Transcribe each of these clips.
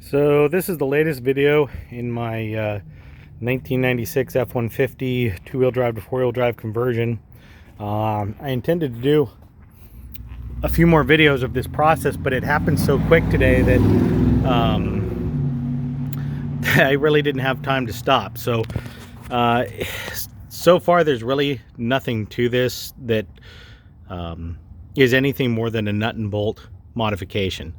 So this is the latest video in my 1996 F150 two-wheel drive to four-wheel drive conversion. I intended to do a few more videos of this process, but it happened so quick today that I really didn't have time to stop. So so far there's really nothing to this that is anything more than a nut and bolt modification.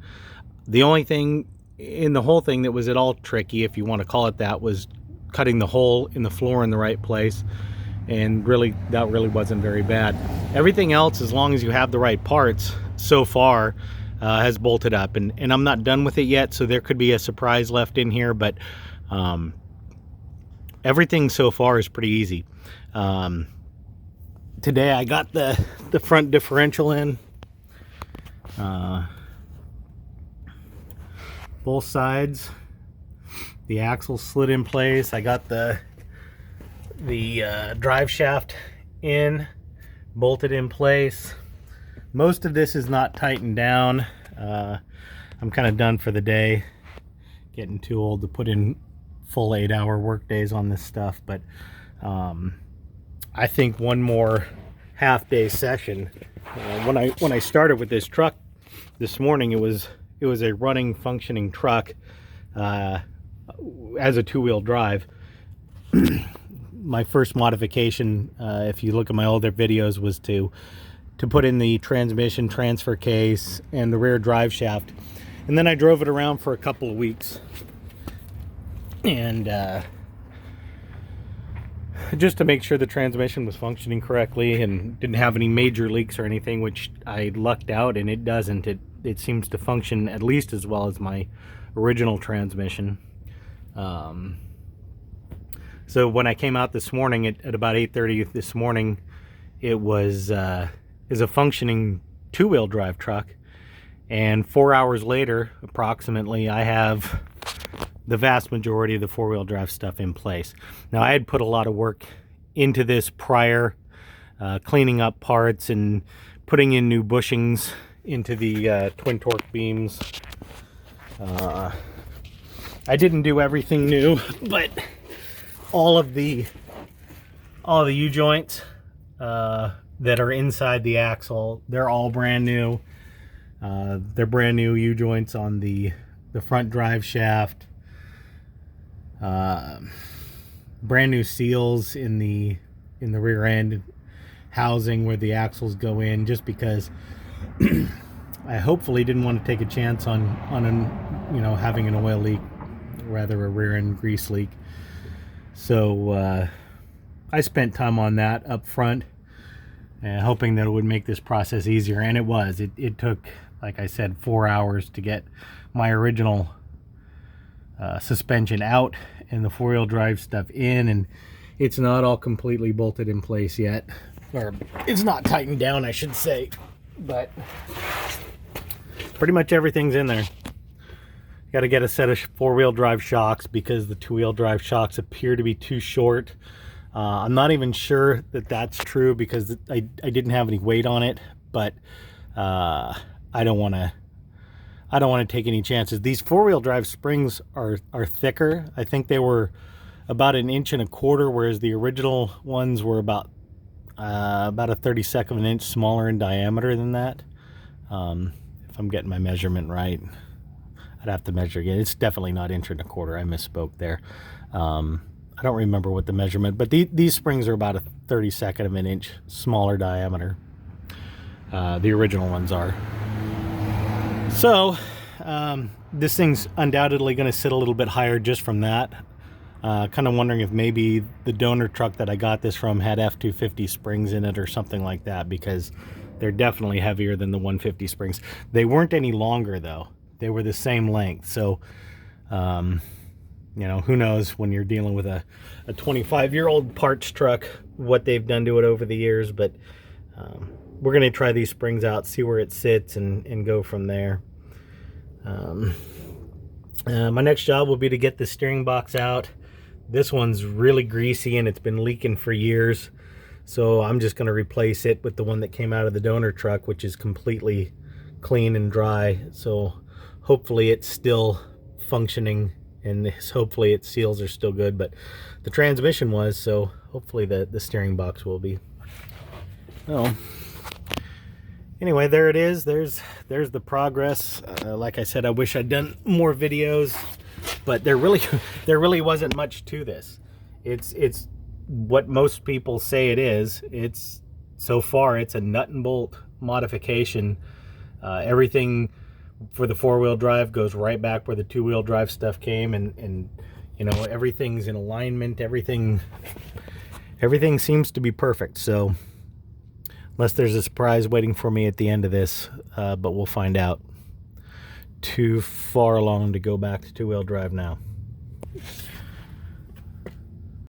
The only thing in the whole thing that was at all tricky, if you want to call it that, was cutting the hole in the floor in the right place, and really that really wasn't very bad. Everything else, as long as you have the right parts, so far has bolted up, and I'm not done with it yet, so there could be a surprise left in here, but everything so far is pretty easy. Today I got the front differential in, both sides. The axle slid in place. I got the drive shaft in, bolted in place. Most of this is not tightened down. I'm kind of done for the day. Getting too old to put in full 8-hour work days on this stuff, but I think one more half-day session. When I started with this truck this morning, it was a running, functioning truck as a two-wheel drive. My first modification, if you look at my older videos, was to put in the transmission transfer case and the rear drive shaft, and then I drove it around for a couple of weeks, and just to make sure the transmission was functioning correctly and didn't have any major leaks or anything, which I lucked out, and it doesn't. It seems to function at least as well as my original transmission. So when I came out this morning at about 8:30 this morning, it was is a functioning two-wheel drive truck, and 4 hours later approximately, I have the vast majority of the four-wheel drive stuff in place. Now, I had put a lot of work into this prior, cleaning up parts and putting in new bushings into the twin torque beams. I didn't do everything new, but all of the U-joints that are inside the axle, they're all brand new. They're brand new U-joints on the front drive shaft. Brand new seals in the rear end housing where the axles go in, just because I hopefully didn't want to take a chance on having an oil leak, rather a rear end grease leak. So I spent time on that up front, hoping that it would make this process easier, and it was. It took, like I said, 4 hours to get my original suspension out and the four-wheel drive stuff in, and it's not all completely bolted in place yet, or it's not tightened down, I should say, but pretty much everything's in there. Got to get a set of four-wheel drive shocks because the two-wheel drive shocks appear to be too short. I'm not even sure that that's true because I didn't have any weight on it, but I don't want to take any chances. These four-wheel drive springs are thicker. I think they were about 1.25 inches, whereas the original ones were about a 32nd of an inch smaller in diameter than that. If I'm getting my measurement right, I'd have to measure again. It's definitely not 1.25 inches. I misspoke there. I don't remember what the measurement, but these springs are about a 32nd of an inch smaller diameter. The original ones are. So this thing's undoubtedly going to sit a little bit higher just from that. Kind of wondering if maybe the donor truck that I got this from had F250 springs in it or something like that, because they're definitely heavier than the 150 springs. They weren't any longer though. They were the same length. So who knows when you're dealing with a 25-year-old parts truck what they've done to it over the years, but we're going to try these springs out, see where it sits, and go from there. My next job will be to get the steering box out. This one's really greasy and it's been leaking for years, so I'm just going to replace it with the one that came out of the donor truck, which is completely clean and dry. So hopefully it's still functioning, and hopefully its seals are still good, but the transmission was, so hopefully the steering box will be. Oh, anyway, there it is. There's the progress. Like I said, I wish I'd done more videos, but there really wasn't much to this. It's what most people say it is. It's so far it's a nut and bolt modification. Everything for the 4-wheel drive goes right back where the 2-wheel drive stuff came, and you know, everything's in alignment. Everything seems to be perfect. So unless there's a surprise waiting for me at the end of this, but we'll find out. Too far along to go back to 2-wheel drive now.